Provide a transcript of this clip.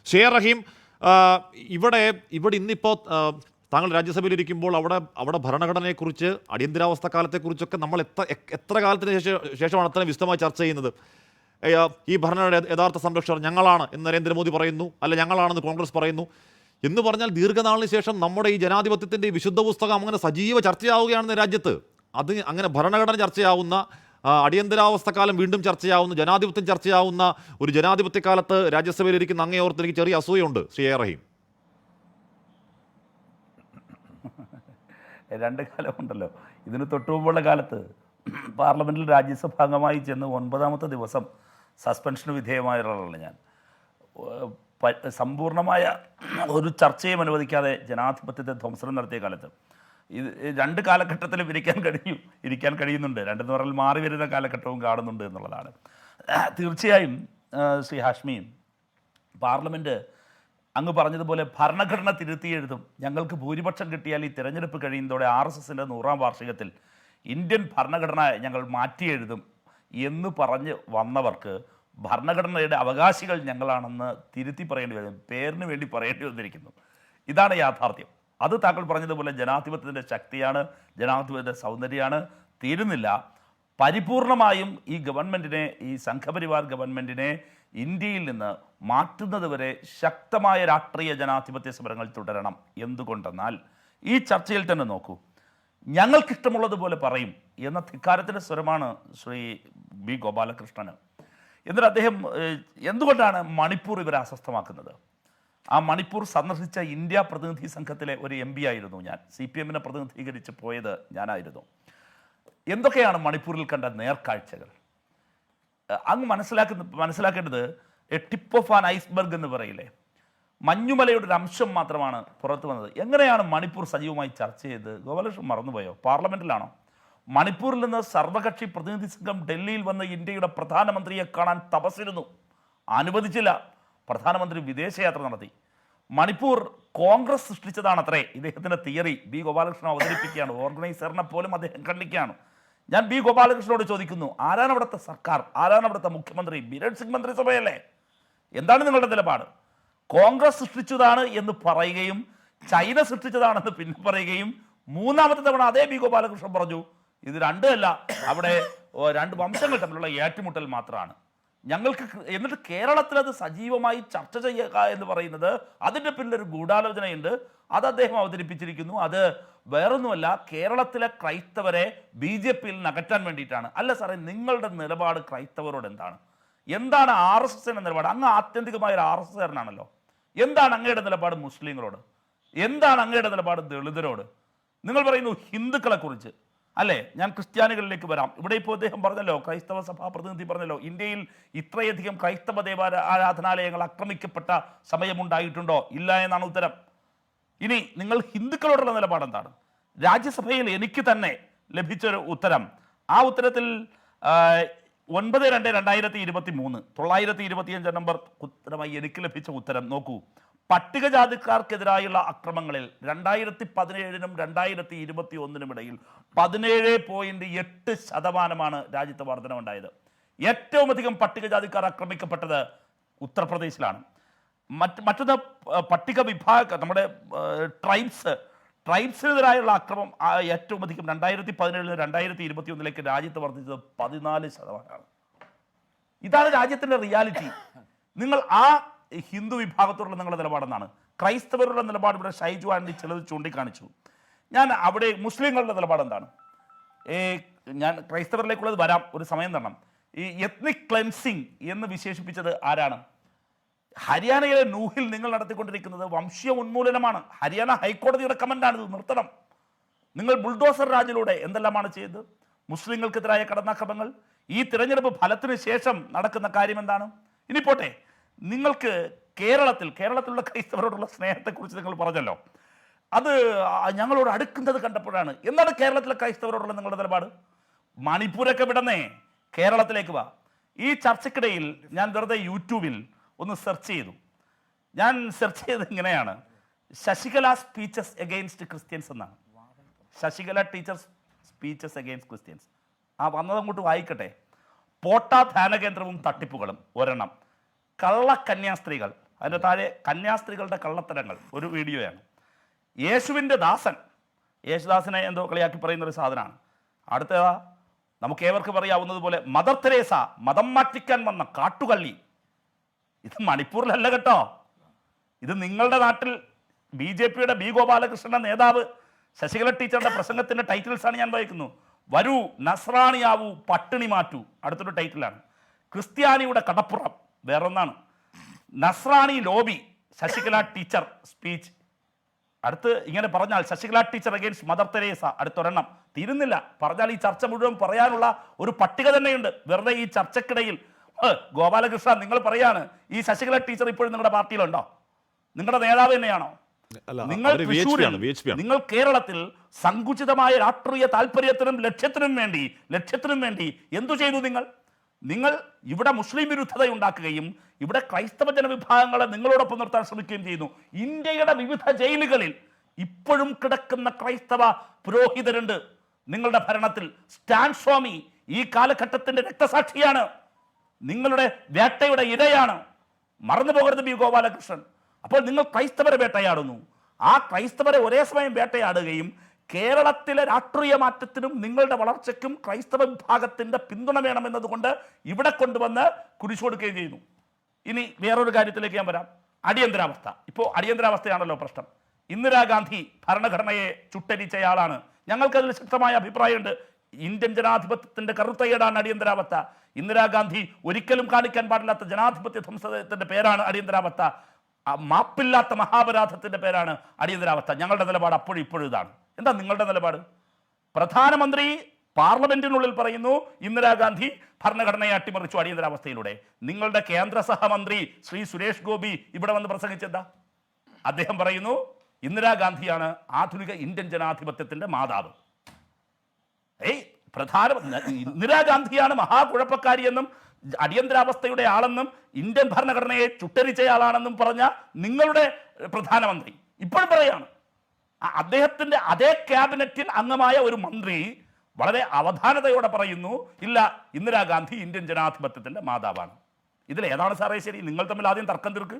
Share റഹീം, ഇവിടെ ഇവിടെ ഇന്നിപ്പോൾ താങ്കൾ രാജ്യസഭയിലിരിക്കുമ്പോൾ അവിടെ ഭരണഘടനയെക്കുറിച്ച് അടിയന്തരാവസ്ഥ കാലത്തെക്കുറിച്ചൊക്കെ നമ്മൾ എത്ര കാലത്തിന് ശേഷമാണ് അത്രയും വിശദമായി ചർച്ച ചെയ്യുന്നത്? ഈ ഭരണഘടനയുടെ യഥാർത്ഥ സംരക്ഷകർ ഞങ്ങളാണ് എന്ന് നരേന്ദ്രമോദി പറയുന്നു, അല്ല ഞങ്ങളാണെന്ന് കോൺഗ്രസ് പറയുന്നു. എന്ന് പറഞ്ഞാൽ ദീർഘനാളിന് ശേഷം നമ്മുടെ ഈ ജനാധിപത്യത്തിൻ്റെ ഈ വിശുദ്ധ പുസ്തകം അങ്ങനെ സജീവ ചർച്ചയാവുകയാണെന്ന് രാജ്യത്ത്. അത് അങ്ങനെ ഭരണഘടന ചർച്ചയാവുന്ന, അടിയന്തരാവസ്ഥ കാലം വീണ്ടും ചർച്ചയാവുന്ന, ജനാധിപത്യം ചർച്ചയാവുന്ന ഒരു ജനാധിപത്യ കാലത്ത് രാജ്യസഭയിലിരിക്കുന്ന അങ്ങേയോർത്ത് എനിക്ക് ചെറിയ അസൂയുണ്ട് ശ്രീ എ റഹീം. രണ്ട് കാലമുണ്ടല്ലോ. ഇതിന് തൊട്ടുമുമ്പുള്ള കാലത്ത് പാർലമെൻറ്റിൽ രാജ്യസഭാംഗമായി ചെന്ന് 9ാമത്തെ ദിവസം സസ്പെൻഷന് വിധേയമായ ഒരാളാണ് ഞാൻ. സമ്പൂർണ്ണമായ ഒരു ചർച്ചയും അനുവദിക്കാതെ ജനാധിപത്യത്തെ ധ്വംസനം നടത്തിയ കാലത്ത് ഇത് രണ്ട് കാലഘട്ടത്തിലും ഇരിക്കാൻ കഴിയുന്നുണ്ട്. രണ്ടെന്ന് പറഞ്ഞാൽ മാറി വരുന്ന കാലഘട്ടവും കാണുന്നുണ്ട് എന്നുള്ളതാണ്. തീർച്ചയായും ശ്രീ ഹാഷ്മിയും പാർലമെൻറ്റ് അങ്ങ് പറഞ്ഞതുപോലെ ഭരണഘടന തിരുത്തി എഴുതും. ഞങ്ങൾക്ക് ഭൂരിപക്ഷം കിട്ടിയാൽ ഈ തിരഞ്ഞെടുപ്പ് കഴിയുന്നതോടെ RSSൻ്റെ 100ാം വാർഷികത്തിൽ ഇന്ത്യൻ ഭരണഘടന ഞങ്ങൾ മാറ്റി എഴുതും എന്ന് പറഞ്ഞ് വന്നവർക്ക് ഭരണഘടനയുടെ അവകാശികൾ ഞങ്ങളാണെന്ന് തിരുത്തി പറയേണ്ടി വരും, പേരിന് വേണ്ടി പറയേണ്ടി വന്നിരിക്കുന്നു. ഇതാണ് യാഥാർത്ഥ്യം. അത് താങ്കൾ പറഞ്ഞതുപോലെ ജനാധിപത്യത്തിൻ്റെ ശക്തിയാണ്, ജനാധിപത്യത്തിൻ്റെ സൗന്ദര്യമാണ്. തീരുന്നില്ല. പരിപൂർണമായും ഈ ഗവൺമെൻറ്റിനെ, ഈ സംഘപരിവാർ ഗവൺമെൻറ്റിനെ ഇന്ത്യയിൽ നിന്ന് മാറ്റുന്നത് വരെ ശക്തമായ രാഷ്ട്രീയ ജനാധിപത്യ സമരങ്ങൾ തുടരണം. എന്തുകൊണ്ടെന്നാൽ ഈ ചർച്ചയിൽ തന്നെ നോക്കൂ, ഞങ്ങൾക്കിഷ്ടമുള്ളതുപോലെ പറയും എന്ന ധിക്കാരത്തിൻ്റെ സ്വരമാണ് ശ്രീ ബി ഗോപാലകൃഷ്ണന്. എന്നിട്ട് അദ്ദേഹം എന്തുകൊണ്ടാണ് മണിപ്പൂർ ഇവരെ അസ്വസ്ഥമാക്കുന്നത്? ആ മണിപ്പൂർ സന്ദർശിച്ച ഇന്ത്യ പ്രതിനിധി സംഘത്തിലെ ഒരു MP ആയിരുന്നു ഞാൻ. CPMനെ പ്രതിനിധീകരിച്ച് പോയത് ഞാനായിരുന്നു. എന്തൊക്കെയാണ് മണിപ്പൂരിൽ കണ്ട നേർക്കാഴ്ചകൾ? അങ്ങ് മനസ്സിലാക്കേണ്ടത് ടിപ്പ് ഓഫ് ആൻ ഐസ്ബർഗ് എന്ന് പറയില്ലേ, മഞ്ഞുമലയുടെ ഒരു അംശം മാത്രമാണ് പുറത്തു വന്നത്. എങ്ങനെയാണ് മണിപ്പൂർ സജീവമായി ചർച്ച ചെയ്ത്? ഗോപാലകൃഷ്ണൻ മറന്നുപോയോ? പാർലമെൻറ്റിലാണോ? മണിപ്പൂരിൽ നിന്ന് സർവകക്ഷി പ്രതിനിധി സംഘം ഡൽഹിയിൽ വന്ന് ഇന്ത്യയുടെ പ്രധാനമന്ത്രിയെ കാണാൻ തപസ്സിരുന്നു, അനുവദിച്ചില്ല. പ്രധാനമന്ത്രി വിദേശയാത്ര നടത്തി. മണിപ്പൂർ കോൺഗ്രസ് സൃഷ്ടിച്ചതാണത്രേ ഇദ്ദേഹത്തിൻ്റെ തിയറി. ബി ഗോപാലകൃഷ്ണൻ അവതരിപ്പിക്കുകയാണ്. ഓർഗനൈസറിനെ പോലും അദ്ദേഹം ഖണ്ഡിക്കുകയാണ്. ഞാൻ ബി ഗോപാലകൃഷ്ണനോട് ചോദിക്കുന്നു, ആരാണ് അവിടുത്തെ സർക്കാർ? ആരാണ് അവിടുത്തെ മുഖ്യമന്ത്രി? ബിരൺ സിംഗ് മന്ത്രിസഭയല്ലേ? എന്താണ് നിങ്ങളുടെ നിലപാട്? കോൺഗ്രസ് സൃഷ്ടിച്ചതാണ് എന്ന് പറയുകയും ചൈന സൃഷ്ടിച്ചതാണെന്ന് പിന്നെ പറയുകയും 3ാമത്തെ തവണ അതേ ബി ഗോപാലകൃഷ്ണൻ പറഞ്ഞു ഇത് രണ്ടുമല്ല, അവിടെ 2 വംശങ്ങൾ തമ്മിലുള്ള ഏറ്റുമുട്ടൽ മാത്രമാണ് ഞങ്ങൾക്ക്. എന്നിട്ട് കേരളത്തിൽ അത് സജീവമായി ചർച്ച ചെയ്യുക എന്ന് പറയുന്നത് അതിൻ്റെ പിന്നിലൊരു ഗൂഢാലോചനയുണ്ട്. അത് അദ്ദേഹം അവതരിപ്പിച്ചിരിക്കുന്നു. അത് വേറൊന്നുമല്ല, കേരളത്തിലെ ക്രൈസ്തവരെ BJPയിൽ നകറ്റാൻ വേണ്ടിയിട്ടാണ്. അല്ല സാറേ, നിങ്ങളുടെ നിലപാട് ക്രൈസ്തവരോട് എന്താണ്? എന്താണ് RSSൻ്റെ നിലപാട്? അങ്ങ് ആത്യന്തികമായ ഒരു RSSകാരനാണല്ലോ. എന്താണ് അങ്ങയുടെ നിലപാട് മുസ്ലിങ്ങളോട്? എന്താണ് അങ്ങയുടെ നിലപാട് ദളിതരോട്? നിങ്ങൾ പറയുന്നു ഹിന്ദുക്കളെക്കുറിച്ച് അല്ലേ? ഞാൻ ക്രിസ്ത്യാനികളിലേക്ക് വരാം. ഇവിടെ ഇപ്പോൾ അദ്ദേഹം പറഞ്ഞല്ലോ, ക്രൈസ്തവ സഭാ പ്രതിനിധി പറഞ്ഞല്ലോ, ഇന്ത്യയിൽ ഇത്രയധികം ക്രൈസ്തവ ആരാധനാലയങ്ങൾ ആക്രമിക്കപ്പെട്ട സമയമുണ്ടായിട്ടുണ്ടോ? ഇല്ല എന്നാണ് ഉത്തരം. ഇനി നിങ്ങൾ ഹിന്ദുക്കളോടുള്ള നിലപാട് എന്താണ്? രാജ്യസഭയിൽ എനിക്ക് തന്നെ ലഭിച്ചൊരു ഉത്തരം, ആ ഉത്തരത്തിൽ 9/2/2023 925 നമ്പർ ഉത്തരമായി എനിക്ക് ലഭിച്ച ഉത്തരം നോക്കൂ. പട്ടികജാതിക്കാർക്കെതിരായുള്ള അക്രമങ്ങളിൽ 2017നും 2021നും ഇടയിൽ 17.8% രാജ്യത്ത് വർധനമുണ്ടായത്. ഏറ്റവും അധികം പട്ടികജാതിക്കാർ ആക്രമിക്കപ്പെട്ടത് ഉത്തർപ്രദേശിലാണ്. മറ്റൊന്ന് പട്ടിക വിഭാഗം, നമ്മുടെ ട്രൈബ്സിനെതിരായുള്ള അക്രമം ഏറ്റവും അധികം 2017 2021 രാജ്യത്ത് വർദ്ധിച്ചത് 14%. ഇതാണ് രാജ്യത്തിൻ്റെ റിയാലിറ്റി. നിങ്ങൾ ആ ഹിന്ദു വിഭാഗത്തോടുള്ള നിങ്ങളുടെ നിലപാടെന്നാണ്. ക്രൈസ്തവരുടെ നിലപാട് ഇവിടെ ഷൈജു ആൻഡി ചിലത് ചൂണ്ടിക്കാണിച്ചു. ഞാൻ അവിടെ മുസ്ലിങ്ങളുടെ നിലപാട് എന്താണ്? ഞാൻ ക്രൈസ്തവരിലേക്കുള്ളത് വരാം, ഒരു സമയം തരണം. ഈ എത്നിക് ക്ലെൻസിങ് എന്ന് വിശേഷിപ്പിച്ചത് ആരാണ്? ഹരിയാനയിലെ നൂഹിൽ നിങ്ങൾ നടത്തിക്കൊണ്ടിരിക്കുന്നത് വംശീയ ഉന്മൂലനമാണ്. ഹരിയാന ഹൈക്കോടതിയുടെ കമൻ്റാണ്, ഇത് നിർത്തണം. നിങ്ങൾ ബുൾഡോസർ രാജിലൂടെ എന്തെല്ലാമാണ് ചെയ്തത്? മുസ്ലിങ്ങൾക്കെതിരായ കടന്നാക്രമങ്ങൾ. ഈ തിരഞ്ഞെടുപ്പ് ഫലത്തിന് ശേഷം നടക്കുന്ന കാര്യം എന്താണ്? ഇനി പോട്ടെ, നിങ്ങൾക്ക് കേരളത്തിലുള്ള ക്രൈസ്തവരോടുള്ള സ്നേഹത്തെക്കുറിച്ച് നിങ്ങൾ പറഞ്ഞല്ലോ, അത് ഞങ്ങളോട് അടുക്കുന്നത് കണ്ടപ്പോഴാണ്. എന്താണ് കേരളത്തിലെ ക്രൈസ്തവരോടുള്ള നിങ്ങളുടെ നിലപാട്? മണിപ്പൂരൊക്കെ വിടന്നേ, കേരളത്തിലേക്ക് വാ. ഈ ചർച്ചയ്ക്കിടയിൽ ഞാൻ വെറുതെ യൂട്യൂബിൽ ഒന്ന് സെർച്ച് ചെയ്തു. ഞാൻ സെർച്ച് ചെയ്തത് ഇങ്ങനെയാണ്, ശശികല സ്പീച്ചസ് എഗെയിൻസ്റ്റ് ക്രിസ്ത്യൻസ് എന്നാണ്. Sasikala teachers speeches against Christians. ആ വന്നത് അങ്ങോട്ട് വായിക്കട്ടെ. പോട്ട ധ്യാനകേന്ദ്രവും തട്ടിപ്പുകളും ഒരെണ്ണം, കള്ളക്കന്യാസ്ത്രീകൾ അതിൻ്റെ താഴെ കന്യാസ്ത്രീകളുടെ കള്ളത്തരങ്ങൾ ഒരു വീഡിയോയാണ്. യേശുവിൻ്റെ ദാസൻ, യേശുദാസിനെ എന്തോ കളിയാക്കി പറയുന്ന ഒരു സാധനമാണ്. അടുത്തതാ നമുക്ക് ഏവർക്കും അറിയാവുന്നത് പോലെ മദർ തെരേസ, മതം മാറ്റിക്കാൻ വന്ന കാട്ടുകള്ളി. ഇത് മണിപ്പൂരിലല്ല കേട്ടോ, ഇത് നിങ്ങളുടെ നാട്ടിൽ BJP-യുടെ B. ഗോപാലകൃഷ്ണന്റെ നേതാവ് ശശികല ടീച്ചറുടെ പ്രസംഗത്തിന്റെ ടൈറ്റിൽസാണ് ഞാൻ വായിക്കുന്നു. വരൂ നസ്രാണിയാവൂ പട്ടിണി മാറ്റൂ, അടുത്തൊരു ടൈറ്റിലാണ്. ക്രിസ്ത്യാനിയുടെ കടപ്പുറം വേറൊന്നാണ്. നസ്രാണി ലോബി, ശശികല ടീച്ചർ സ്പീച്ച്. അടുത്ത് ഇങ്ങനെ പറഞ്ഞാൽ Sasikala teacher against Mother Teresa, അടുത്തൊരെണ്ണം. തീരുന്നില്ല, പറഞ്ഞാൽ ഈ ചർച്ച മുഴുവൻ പറയാനുള്ള ഒരു പട്ടിക തന്നെയുണ്ട്. വെറുതെ ഈ ചർച്ചക്കിടയിൽ ഗോപാലകൃഷ്ണ നിങ്ങൾ പറയാണ് ഈ ശശികല ടീച്ചർ ഇപ്പോഴും നിങ്ങളുടെ പാർട്ടിയിലുണ്ടോ? നിങ്ങളുടെ നേതാവ് തന്നെയാണോ? നിങ്ങൾ തൃശ്ശൂരിൽ, നിങ്ങൾ കേരളത്തിൽ സങ്കുചിതമായ രാഷ്ട്രീയ താല്പര്യത്തിനും ലക്ഷ്യത്തിനും വേണ്ടി എന്തു ചെയ്തു? നിങ്ങൾ ഇവിടെ മുസ്ലിം വിരുദ്ധത ഉണ്ടാക്കുകയും ഇവിടെ ക്രൈസ്തവ ജനവിഭാഗങ്ങളെ നിങ്ങളോടൊപ്പം നിർത്താൻ ശ്രമിക്കുകയും ചെയ്യുന്നു. ഇന്ത്യയുടെ വിവിധ ജയിലുകളിൽ ഇപ്പോഴും കിടക്കുന്ന ക്രൈസ്തവ പുരോഹിതരുണ്ട് നിങ്ങളുടെ ഭരണത്തിൽ. സ്റ്റാൻ സ്വാമി ഈ കാലഘട്ടത്തിന്റെ രക്തസാക്ഷിയാണ്, നിങ്ങളുടെ വേട്ടയുടെ ഇരയാണ്. മറന്നു പോകരുത് B. ഗോപാലകൃഷ്ണൻ. അപ്പോൾ നിങ്ങൾ ക്രൈസ്തവരെ വേട്ടയാടുന്നു. ആ ക്രൈസ്തവരെ ഒരേ സമയം വേട്ടയാടുകയും കേരളത്തിലെ രാഷ്ട്രീയ മാറ്റത്തിനും നിങ്ങളുടെ വളർച്ചയ്ക്കും ക്രൈസ്തവ വിഭാഗത്തിന്റെ പിന്തുണ വേണമെന്നതുകൊണ്ട് ഇവിടെ കൊണ്ടുവന്ന് കുരിശ് കൊടുക്കുകയും ചെയ്യുന്നു. ഇനി വേറൊരു കാര്യത്തിലേക്ക് ഞാൻ വരാം. അടിയന്തരാവസ്ഥ. ഇപ്പോൾ അടിയന്തരാവസ്ഥയാണല്ലോ പ്രശ്നം. ഇന്ദിരാഗാന്ധി ഭരണഘടനയെ ചുട്ടരിച്ചയാളാണ്. ഞങ്ങൾക്കതിൽ ശക്തമായ അഭിപ്രായമുണ്ട്. ഇന്ത്യൻ ജനാധിപത്യത്തിന്റെ കറുത്തയേടാണ് അടിയന്തരാവസ്ഥ. ഇന്ദിരാഗാന്ധി ഒരിക്കലും കാണിക്കാൻ പാടില്ലാത്ത ജനാധിപത്യ ധ്വംസത്തിന്റെ പേരാണ് അടിയന്തരാവസ്ഥ. മാപ്പില്ലാത്ത മഹാപരാധത്തിന്റെ പേരാണ് അടിയന്തരാവസ്ഥ. ഞങ്ങളുടെ നിലപാട് അപ്പോഴും ഇപ്പോഴും ഇതാണ്. എന്താ നിങ്ങളുടെ നിലപാട്? പ്രധാനമന്ത്രി പാർലമെന്റിനുള്ളിൽ പറയുന്നു ഇന്ദിരാഗാന്ധി ഭരണഘടനയെ അട്ടിമറിച്ചു അടിയന്തരാവസ്ഥയിലൂടെ. നിങ്ങളുടെ കേന്ദ്ര സഹമന്ത്രി ശ്രീ സുരേഷ് ഗോപി ഇവിടെ വന്ന് പ്രസംഗിച്ചെന്താ? അദ്ദേഹം പറയുന്നു ഇന്ദിരാഗാന്ധിയാണ് ആധുനിക ഇന്ത്യൻ ജനാധിപത്യത്തിന്റെ മാതാവ്. ഇന്ദിരാഗാന്ധിയാണ് മഹാകുഴപ്പക്കാരിയെന്നും അടിയന്തരാവസ്ഥയുടെ ആളെന്നും ഇന്ത്യൻ ഭരണഘടനയെ ചുട്ടരിച്ചയാളാണെന്നും പറഞ്ഞ നിങ്ങളുടെ പ്രധാനമന്ത്രി ഇപ്പോഴും പറയാണ്. അദ്ദേഹത്തിന്റെ അതേ ക്യാബിനറ്റിൽ അംഗമായ ഒരു മന്ത്രി വളരെ അവധാനതയോടെ പറയുന്നു ഇല്ല, ഇന്ദിരാഗാന്ധി ഇന്ത്യൻ ജനാധിപത്യത്തിന്റെ മാതാവാണ്. ഇതിൽ ഏതാണ് സാറേ ശരി? നിങ്ങൾ തമ്മിൽ ആദ്യം തർക്കം തീർക്ക്.